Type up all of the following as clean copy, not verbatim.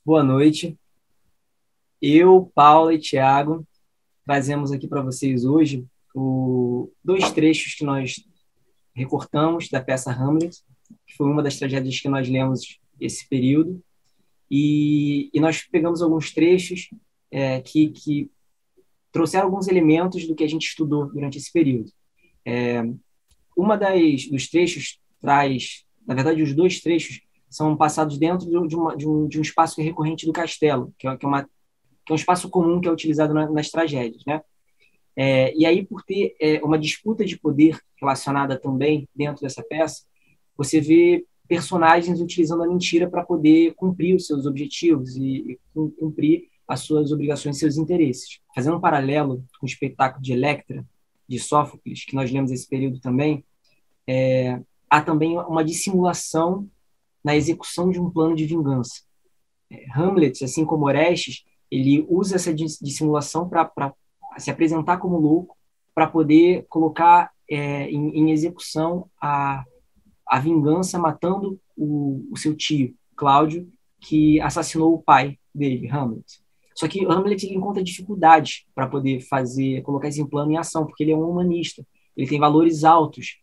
Boa noite. Eu, Paula e Thiago trazemos aqui para vocês hoje dois trechos que nós recortamos da peça Hamlet, que foi uma das tragédias que nós lemos esse período, e nós pegamos alguns trechos que trouxeram alguns elementos do que a gente estudou durante esse período. Dos trechos traz, na verdade, os dois trechos são passados dentro de um espaço recorrente do castelo, que é um espaço comum que é utilizado nas tragédias, né? E aí, por ter uma disputa de poder relacionada também dentro dessa peça, você vê personagens utilizando a mentira para poder cumprir os seus objetivos e cumprir as suas obrigações e seus interesses. Fazendo um paralelo com o espetáculo de Electra, de Sófocles, que nós lemos esse período também, há também uma dissimulação na execução de um plano de vingança. Hamlet, assim como Orestes, ele usa essa dissimulação para se apresentar como louco, para poder colocar em execução a vingança, matando o seu tio, Cláudio, que assassinou o pai dele, Hamlet. Só que Hamlet ele encontra dificuldades para poder colocar esse plano em ação, porque ele é um humanista, ele tem valores altos,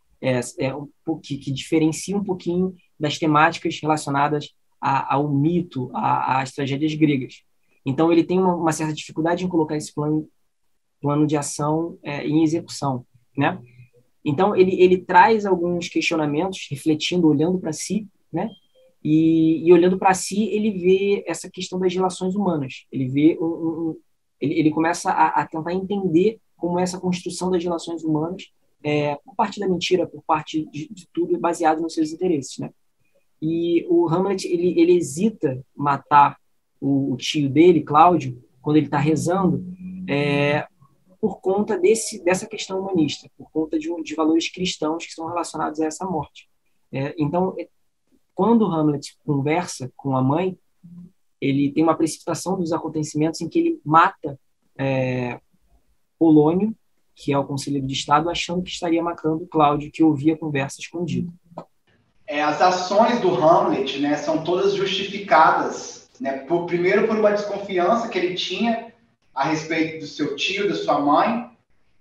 que diferencia um pouquinho das temáticas relacionadas ao mito, às tragédias gregas. Então, ele tem uma certa dificuldade em colocar esse plano de ação em execução, né? Então, ele traz alguns questionamentos, refletindo, olhando para si, né? E olhando para si, ele vê essa questão das relações humanas. Ele vê ele começa a tentar entender como essa construção das relações humanas, por parte da mentira, por parte de tudo, baseado nos seus interesses, né? E o Hamlet, ele hesita matar o tio dele, Cláudio, quando ele está rezando, por conta dessa questão humanista, por conta de valores cristãos que são relacionados a essa morte. Então, quando Hamlet conversa com a mãe, ele tem uma precipitação dos acontecimentos em que ele mata Polônio, que é o conselheiro de Estado, achando que estaria matando Cláudio, que ouvia a conversa escondida. As ações do Hamlet, né, são todas justificadas, né, primeiro por uma desconfiança que ele tinha a respeito do seu tio, da sua mãe,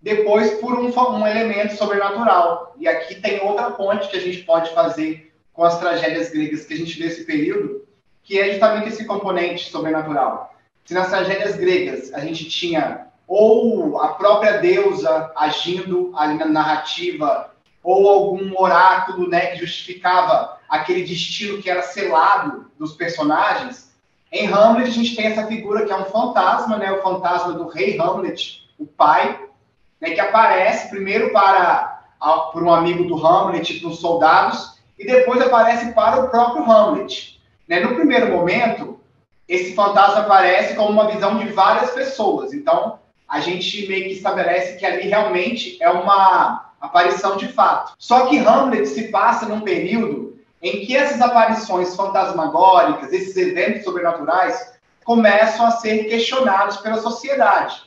depois por um elemento sobrenatural. E aqui tem outra ponte que a gente pode fazer com as tragédias gregas que a gente vê nesse período, que é justamente esse componente sobrenatural. Se nas tragédias gregas a gente tinha ou a própria deusa agindo ali na narrativa, ou algum oráculo, né, que justificava aquele destino que era selado dos personagens, em Hamlet a gente tem essa figura que é um fantasma, né, o fantasma do rei Hamlet, o pai, né, que aparece primeiro por um amigo do Hamlet, para os soldados, e depois aparece para o próprio Hamlet. Né? No primeiro momento, esse fantasma aparece como uma visão de várias pessoas. Então, a gente meio que estabelece que ali realmente é uma aparição de fato. Só que Hamlet se passa num período em que essas aparições fantasmagóricas, esses eventos sobrenaturais, começam a ser questionados pela sociedade.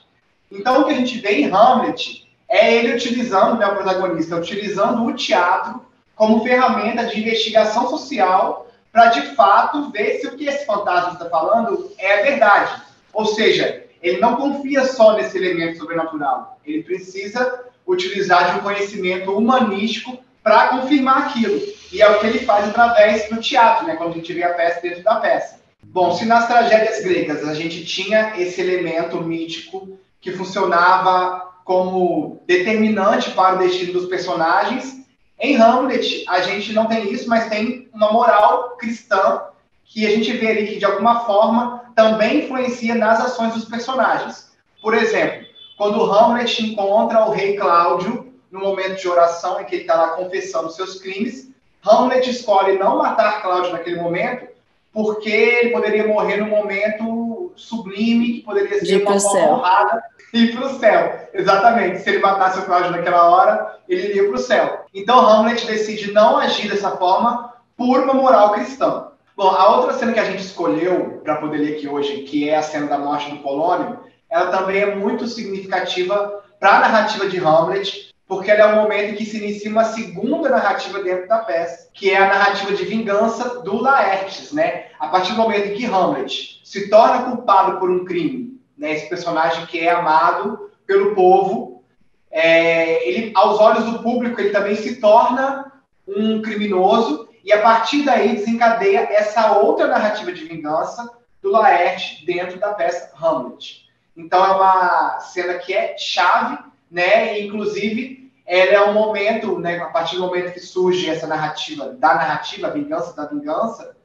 Então, o que a gente vê em Hamlet é ele utilizando, né, o protagonista, utilizando o teatro como ferramenta de investigação social para, de fato, ver se o que esse fantasma está falando é verdade. Ou seja, ele não confia só nesse elemento sobrenatural. Ele precisa utilizar de um conhecimento humanístico para confirmar aquilo. E é o que ele faz através do teatro, né, quando a gente vê a peça dentro da peça. Bom, se nas tragédias gregas a gente tinha esse elemento mítico que funcionava como determinante para o destino dos personagens, em Hamlet a gente não tem isso, mas tem uma moral cristã que a gente vê ali que, de alguma forma, também influencia nas ações dos personagens. Por exemplo, quando Hamlet encontra o rei Cláudio, no momento de oração em que ele está lá confessando seus crimes, Hamlet escolhe não matar Cláudio naquele momento, porque ele poderia morrer num momento sublime, que poderia ser uma forma honrada, e ir para o céu. Exatamente. Se ele matasse o Cláudio naquela hora, ele iria para o céu. Então Hamlet decide não agir dessa forma por uma moral cristã. Bom, a outra cena que a gente escolheu para poder ler aqui hoje, que é a cena da morte do Polônio, ela também é muito significativa para a narrativa de Hamlet, porque ela é o momento em que se inicia uma segunda narrativa dentro da peça, que é a narrativa de vingança do Laertes, né? A partir do momento em que Hamlet se torna culpado por um crime, né? Esse personagem que é amado pelo povo, ele, aos olhos do público, ele também se torna um criminoso, e a partir daí desencadeia essa outra narrativa de vingança do Laertes dentro da peça Hamlet. Então é uma cena que é chave, né? E, inclusive, ela é um momento, né? A partir do momento que surge essa narrativa, a vingança da vingança,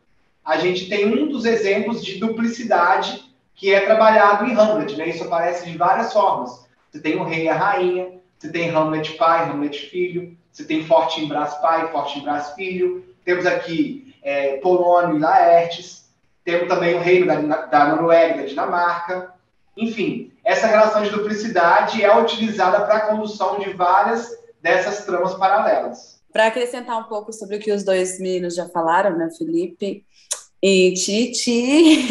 a gente tem um dos exemplos de duplicidade que é trabalhado em Hamlet, né? Isso aparece de várias formas. Você tem o rei e a rainha, você tem Hamlet pai, Hamlet filho, você tem Fortinbras pai, Fortinbras filho, temos aqui Polônio e Laertes, temos também o reino da Noruega, da Dinamarca. Enfim, essa relação de duplicidade é utilizada para a condução de várias dessas tramas paralelas. Para acrescentar um pouco sobre o que os dois meninos já falaram, né, Felipe e Titi,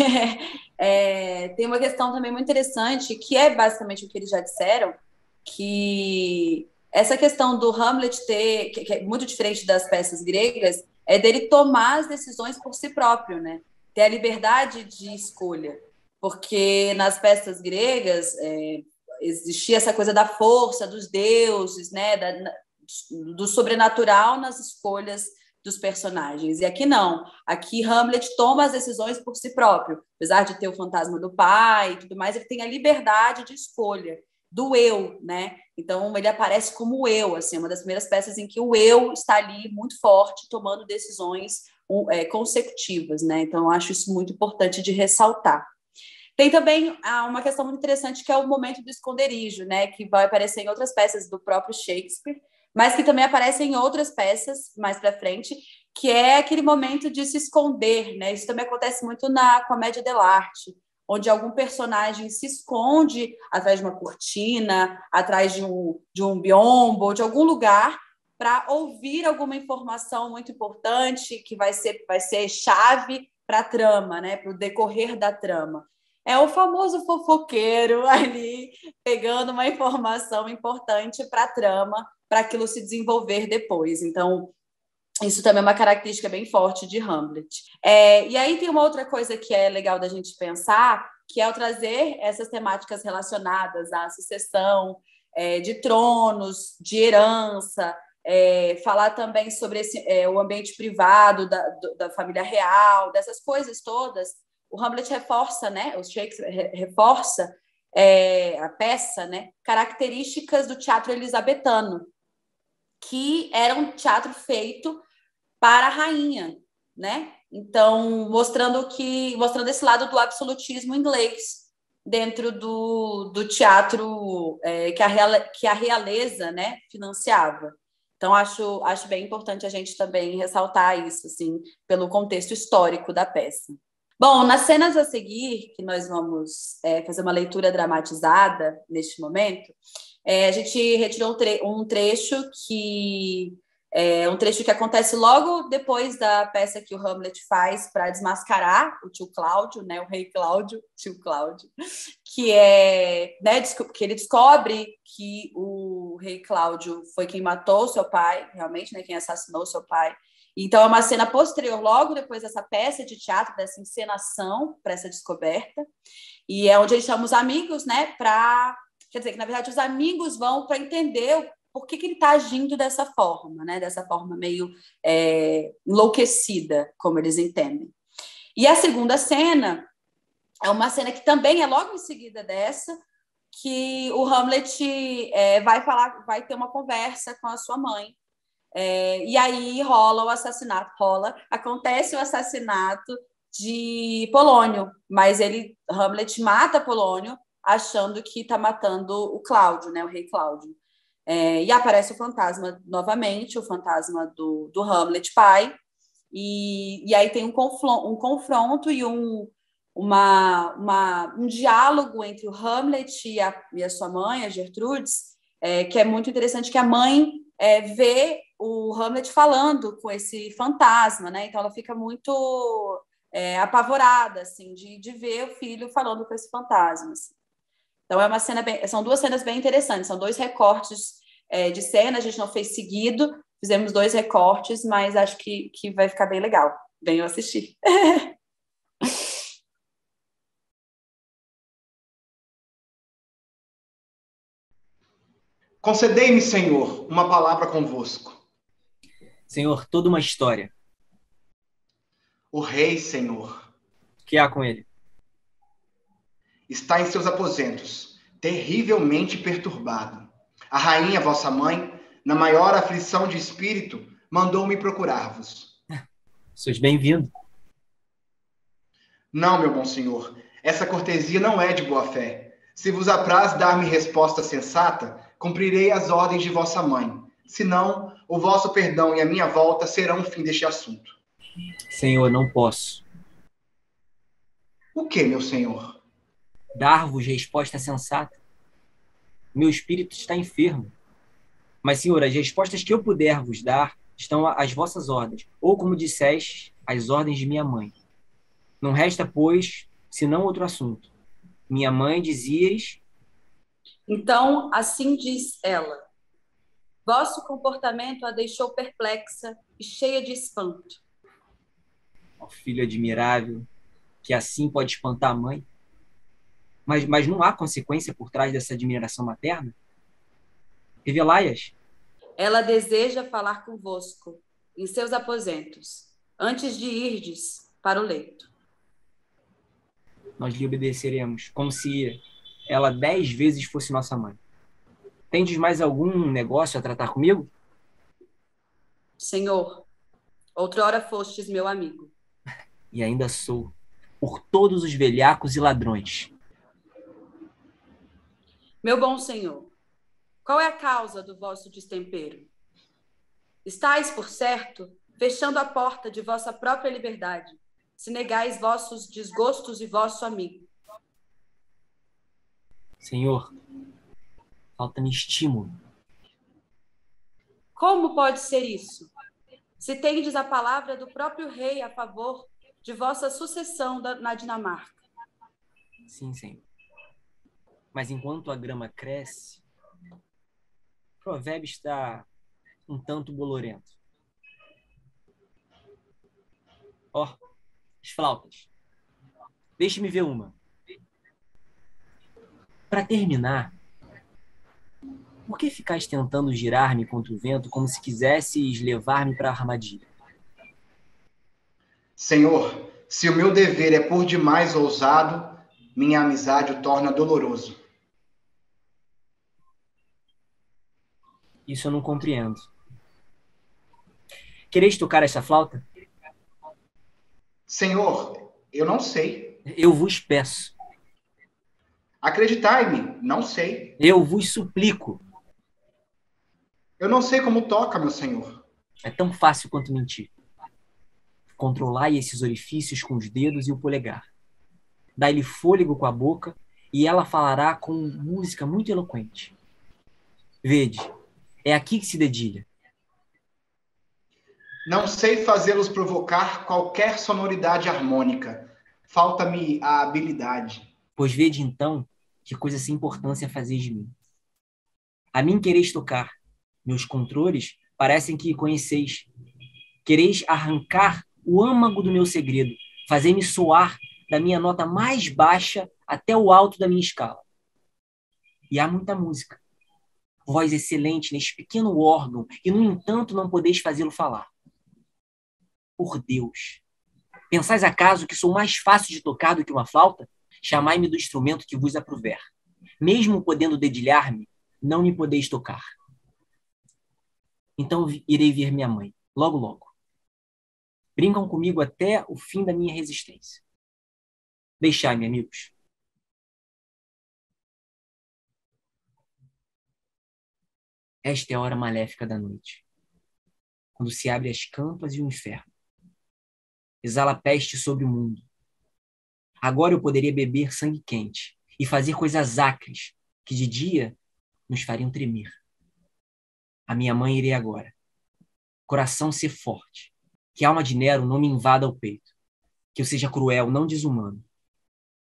tem uma questão também muito interessante, que é basicamente o que eles já disseram, que essa questão do Hamlet ter, que é muito diferente das peças gregas, é dele tomar as decisões por si próprio, né? Ter a liberdade de escolha. Porque nas peças gregas existia essa coisa da força dos deuses, né? Do sobrenatural nas escolhas dos personagens. E aqui não. Aqui Hamlet toma as decisões por si próprio. Apesar de ter o fantasma do pai e tudo mais, ele tem a liberdade de escolha do eu, né? Então ele aparece como o eu, assim, uma das primeiras peças em que o eu está ali muito forte, tomando decisões consecutivas, né? Então eu acho isso muito importante de ressaltar. Tem também uma questão muito interessante, que é o momento do esconderijo, né? Que vai aparecer em outras peças do próprio Shakespeare, mas que também aparece em outras peças mais para frente, que é aquele momento de se esconder, né? Isso também acontece muito na comédia dell'arte, onde algum personagem se esconde atrás de uma cortina, atrás de um biombo, de algum lugar, para ouvir alguma informação muito importante que vai ser chave para a trama, né? Para o decorrer da trama. É o famoso fofoqueiro ali, pegando uma informação importante para a trama, para aquilo se desenvolver depois. Então, isso também é uma característica bem forte de Hamlet. E aí tem uma outra coisa que é legal da gente pensar, que é o trazer essas temáticas relacionadas à sucessão de tronos, de herança, falar também sobre o ambiente privado da família real, dessas coisas todas. O Hamlet reforça, né? O Shakespeare reforça a peça, né? Características do teatro elisabetano, que era um teatro feito para a rainha, né? Então, mostrando esse lado do absolutismo inglês dentro do teatro que a realeza, né, financiava. Então, acho bem importante a gente também ressaltar isso, assim, pelo contexto histórico da peça. Bom, nas cenas a seguir, que nós vamos fazer uma leitura dramatizada neste momento, a gente retirou um trecho que acontece logo depois da peça que o Hamlet faz para desmascarar o tio Cláudio, né, o rei Cláudio, tio Cláudio, que né, que ele descobre que o rei Cláudio foi quem matou o seu pai, realmente, né, quem assassinou o seu pai. Então, é uma cena posterior, logo depois dessa peça de teatro, dessa encenação, para essa descoberta. E é onde eles chamam os amigos, né? Quer dizer, que, na verdade, os amigos vão para entender por que ele está agindo dessa forma, né? Dessa forma meio enlouquecida, como eles entendem. E a segunda cena é uma cena que também é logo em seguida dessa, que o Hamlet vai ter uma conversa com a sua mãe. E aí acontece o assassinato de Polônio, mas Hamlet mata Polônio achando que está matando o Cláudio, né, o rei Cláudio. E aparece o fantasma novamente, o fantasma do Hamlet pai, e aí tem um confronto e um diálogo entre o Hamlet e a sua mãe, a Gertrudes, que é muito interessante, que a mãe vê o Hamlet falando com esse fantasma, né? Então ela fica muito apavorada, assim, de ver o filho falando com esse fantasma. Assim. Então são duas cenas bem interessantes, são dois recortes de cena, a gente não fez seguido, fizemos 2 recortes, mas acho que vai ficar bem legal. Venham assistir. Concedei-me, Senhor, uma palavra convosco. Senhor, toda uma história. O rei, Senhor, Que há com ele? está em seus aposentos, terrivelmente perturbado. A rainha, vossa mãe, na maior aflição de espírito, mandou-me procurar-vos. Sois bem-vindo. Não, meu bom senhor, essa cortesia não é de boa fé. Se vos apraz dar-me resposta sensata, cumprirei as ordens de vossa mãe. Senão, o vosso perdão e a minha volta serão o fim deste assunto. Senhor, não posso O que, meu senhor? dar-vos resposta sensata. Meu espírito está enfermo. Mas, Senhor, as respostas que eu puder vos dar estão às vossas ordens, ou, como disseste, às ordens de minha mãe. Não resta, pois, senão outro assunto. Minha mãe, dizias... Então, assim diz ela: vosso comportamento a deixou perplexa e cheia de espanto. Ó filho admirável, que assim pode espantar a mãe. Mas não há consequência por trás dessa admiração materna? Revelai-as. Ela deseja falar convosco em seus aposentos, antes de irdes para o leito. Nós lhe obedeceremos, como se ela 10 vezes fosse nossa mãe. Tendes mais algum negócio a tratar comigo? Senhor, outrora fostes meu amigo. E ainda sou, por todos os velhacos e ladrões. Meu bom senhor, qual é a causa do vosso destempero? Estais, por certo, fechando a porta de vossa própria liberdade, se negais vossos desgostos e vosso amigo. Senhor, falta-me estímulo. Como pode ser isso? Se tendes a palavra do próprio rei a favor de vossa sucessão na Dinamarca. Sim, Senhor. Mas enquanto a grama cresce, o provérbio está um tanto bolorento. Ó, as flautas. Deixe-me ver uma. Para terminar, por que ficais tentando girar-me contra o vento como se quisesses levar-me para a armadilha? Senhor, se o meu dever é por demais ousado, minha amizade o torna doloroso. Isso eu não compreendo. Quereis tocar essa flauta? Senhor, eu não sei. Eu vos peço. Acreditai-me, não sei. Eu vos suplico. Eu não sei como toca, meu senhor. É tão fácil quanto mentir. Controlai esses orifícios com os dedos e o polegar. Dai-lhe fôlego com a boca e ela falará com música muito eloquente. Vede, é aqui que se dedilha. Não sei fazê-los provocar qualquer sonoridade harmônica. Falta-me a habilidade. Pois vede então que coisa sem importância fazeis de mim. A mim quereis tocar. Meus controles parecem que conheceis. Quereis arrancar o âmago do meu segredo, fazer-me soar da minha nota mais baixa até o alto da minha escala. E há muita música. Voz excelente neste pequeno órgão, e, no entanto, não podeis fazê-lo falar. Por Deus! Pensais acaso que sou mais fácil de tocar do que uma flauta? Chamai-me do instrumento que vos aprouver. Mesmo podendo dedilhar-me, não me podeis tocar. Então irei ver minha mãe, logo, logo. Brincam comigo até o fim da minha resistência. Deixai-me, amigos. Esta é a hora maléfica da noite, quando se abre as campas e o inferno. Exala peste sobre o mundo. Agora eu poderia beber sangue quente e fazer coisas acres que de dia nos fariam tremer. A minha mãe irei agora. Coração ser forte. Que a alma de Nero não me invada o peito. Que eu seja cruel, não desumano.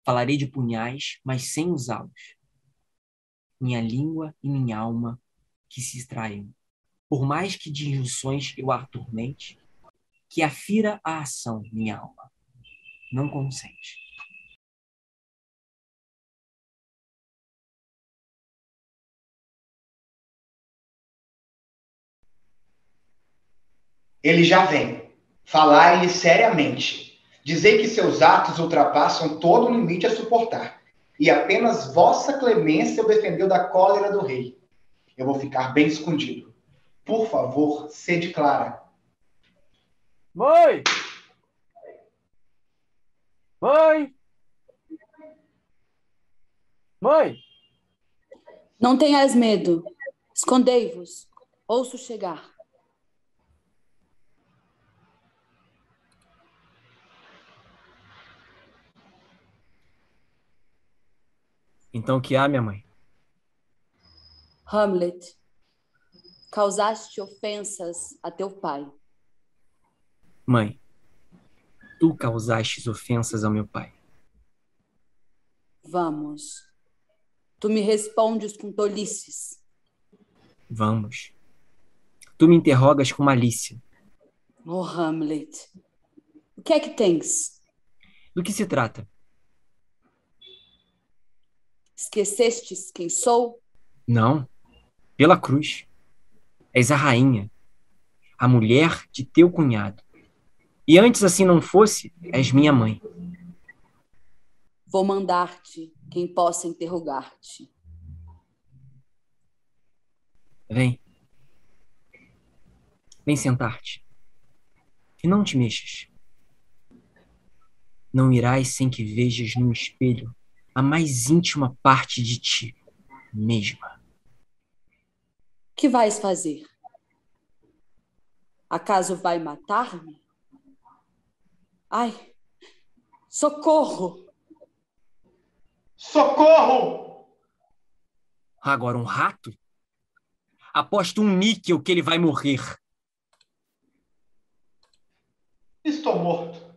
Falarei de punhais, mas sem usá-los. Minha língua e minha alma que se extraiam, por mais que de injunções eu a atormente, que afira a ação, minha alma, não consente. Ele já vem. Falar-lhe seriamente. Dizer que seus atos ultrapassam todo o limite a suportar. E apenas vossa clemência o defendeu da cólera do rei. Eu vou ficar bem escondido. Por favor, sede clara. Mãe! Mãe! Mãe! Não tenhas medo. Escondei-vos. Ouço chegar. Então o que há, minha mãe? Hamlet, causaste ofensas a teu pai. Mãe, tu causastes ofensas ao meu pai. Vamos. Tu me respondes com tolices. Vamos. Tu me interrogas com malícia. Oh, Hamlet, o que é que tens? Do que se trata? Esquecestes quem sou? Não. Pela cruz. És a rainha, a mulher de teu cunhado. E antes assim não fosse, és minha mãe. Vou mandar-te quem possa interrogar-te. Vem. Vem sentar-te. E não te mexas. Não irás sem que vejas no espelho a mais íntima parte de ti mesma. Que vais fazer? Acaso vai matar-me? Ai, socorro! Socorro! Agora um rato? Aposto um níquel que ele vai morrer. Estou morto.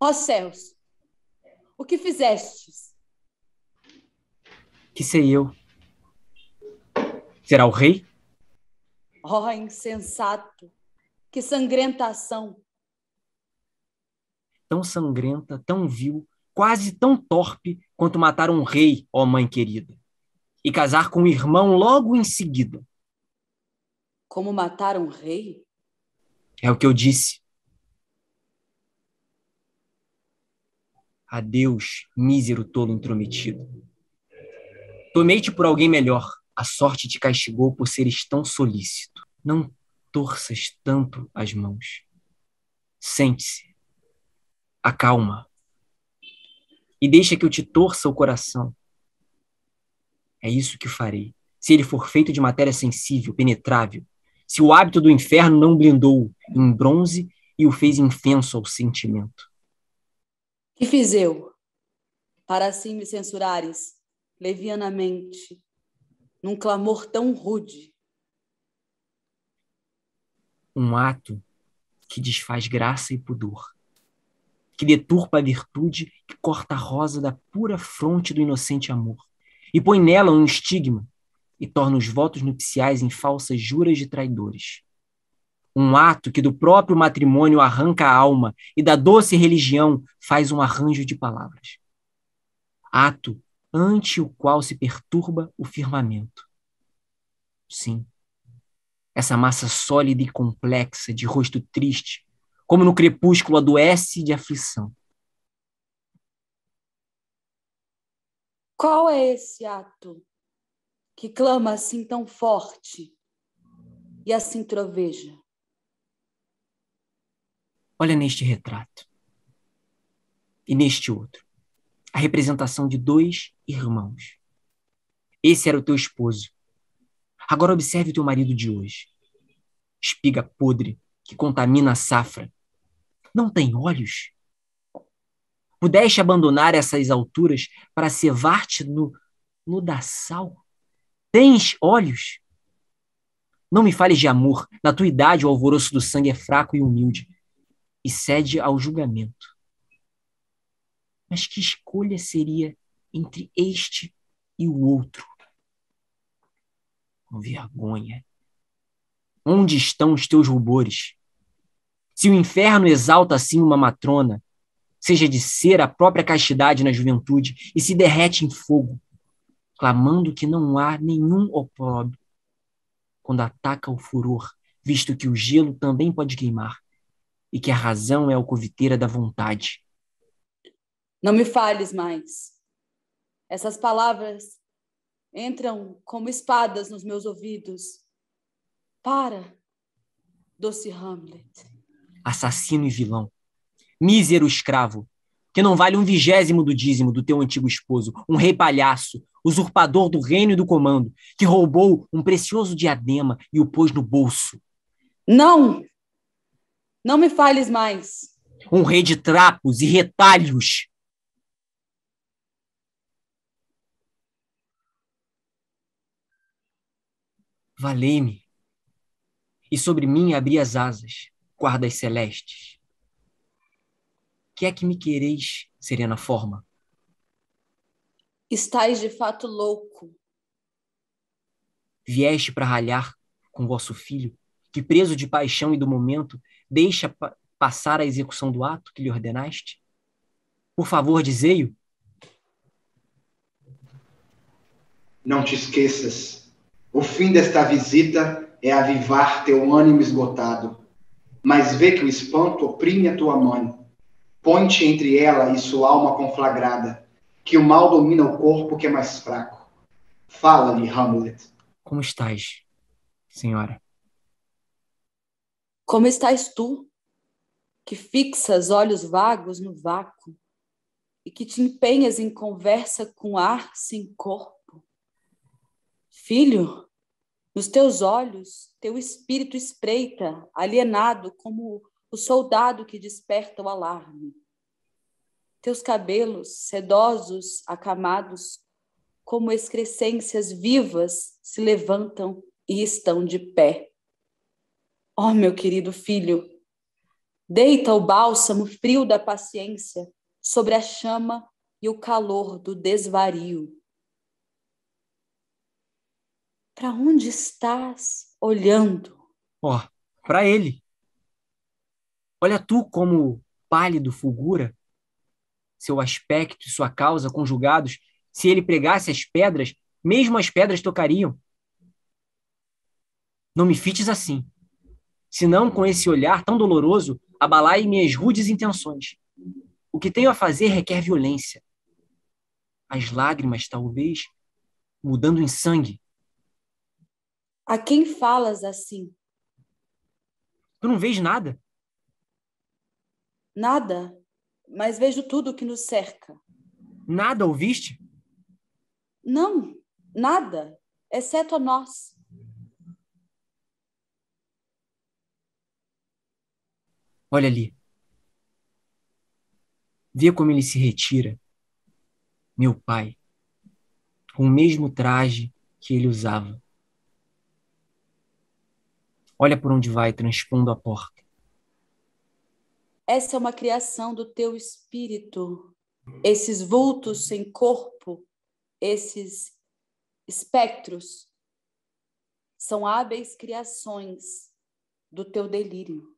Ó céus, o que fizestes? Que sei eu? Será o rei? Ó insensato, que sangrenta ação! Tão sangrenta, tão vil, quase tão torpe quanto matar um rei, ó mãe querida, e casar com um irmão logo em seguida. Como matar um rei? É o que eu disse. Adeus, mísero tolo intrometido. Tomei-te por alguém melhor. A sorte te castigou por seres tão solícito. Não torças tanto as mãos. Sente-se. Acalma. E deixa que eu te torça o coração. É isso que farei. Se ele for feito de matéria sensível, penetrável, se o hábito do inferno não blindou em bronze e o fez infenso ao sentimento. Que fiz eu, para assim me censurares, levianamente, num clamor tão rude? Um ato que desfaz graça e pudor, que deturpa a virtude, que corta a rosa da pura fronte do inocente amor, e põe nela um estigma, e torna os votos nupciais em falsas juras de traidores. Um ato que do próprio matrimônio arranca a alma e da doce religião faz um arranjo de palavras. Ato ante o qual se perturba o firmamento. Sim, essa massa sólida e complexa de rosto triste, como no crepúsculo adoece de aflição. Qual é esse ato que clama assim tão forte e assim troveja? Olha neste retrato. E neste outro. A representação de dois irmãos. Esse era o teu esposo. Agora observe o teu marido de hoje. Espiga podre que contamina a safra. Não tem olhos? Pudeste abandonar essas alturas para cevar-te no lodaçal? Tens olhos? Não me fales de amor. Na tua idade o alvoroço do sangue é fraco e humilde e cede ao julgamento. Mas que escolha seria entre este e o outro? Com vergonha. Onde estão os teus rubores? Se o inferno exalta assim uma matrona, seja de ser a própria castidade na juventude, e se derrete em fogo, clamando que não há nenhum opróbrio, quando ataca o furor, visto que o gelo também pode queimar, e que a razão é a alcoviteira da vontade. Não me fales mais. Essas palavras entram como espadas nos meus ouvidos. Para, doce Hamlet. Assassino e vilão, mísero escravo, que não vale 1/20 do dízimo do teu antigo esposo, um rei palhaço, usurpador do reino e do comando, que roubou um precioso diadema e o pôs no bolso. Não! Não me fales mais. Um rei de trapos e retalhos. Valei-me, e sobre mim abri as asas, guardas celestes. Que é que me quereis, serena forma? Estás de fato louco. Vieste para ralhar com vosso filho, que preso de paixão e do momento, deixa passar a execução do ato que lhe ordenaste? Por favor, dizei-o. Não te esqueças. O fim desta visita é avivar teu ânimo esgotado. Mas vê que o espanto oprime a tua mãe. Põe-te entre ela e sua alma conflagrada, que o mal domina o corpo que é mais fraco. Fala-lhe, Hamlet. Como estás, senhora? Como estás tu, que fixas olhos vagos no vácuo e que te empenhas em conversa com ar sem corpo? Filho, nos teus olhos, teu espírito espreita, alienado como o soldado que desperta o alarme. Teus cabelos, sedosos, acamados, como excrescências vivas, se levantam e estão de pé. Oh, meu querido filho, deita o bálsamo frio da paciência sobre a chama e o calor do desvario. Para onde estás olhando? Ó, para ele. Olha tu como pálido fulgura, seu aspecto e sua causa conjugados, se ele pregasse as pedras, mesmo as pedras tocariam. Não me fites assim, senão com esse olhar tão doloroso abalai minhas rudes intenções. O que tenho a fazer requer violência. As lágrimas, talvez, mudando em sangue. A quem falas assim? Tu não vês nada? Nada, mas vejo tudo o que nos cerca. Nada ouviste? Não, nada, exceto a nós. Olha ali. Vê como ele se retira. Meu pai, com o mesmo traje que ele usava. Olha por onde vai, transpondo a porta. Essa é uma criação do teu espírito. Esses vultos sem corpo, esses espectros, são hábeis criações do teu delírio.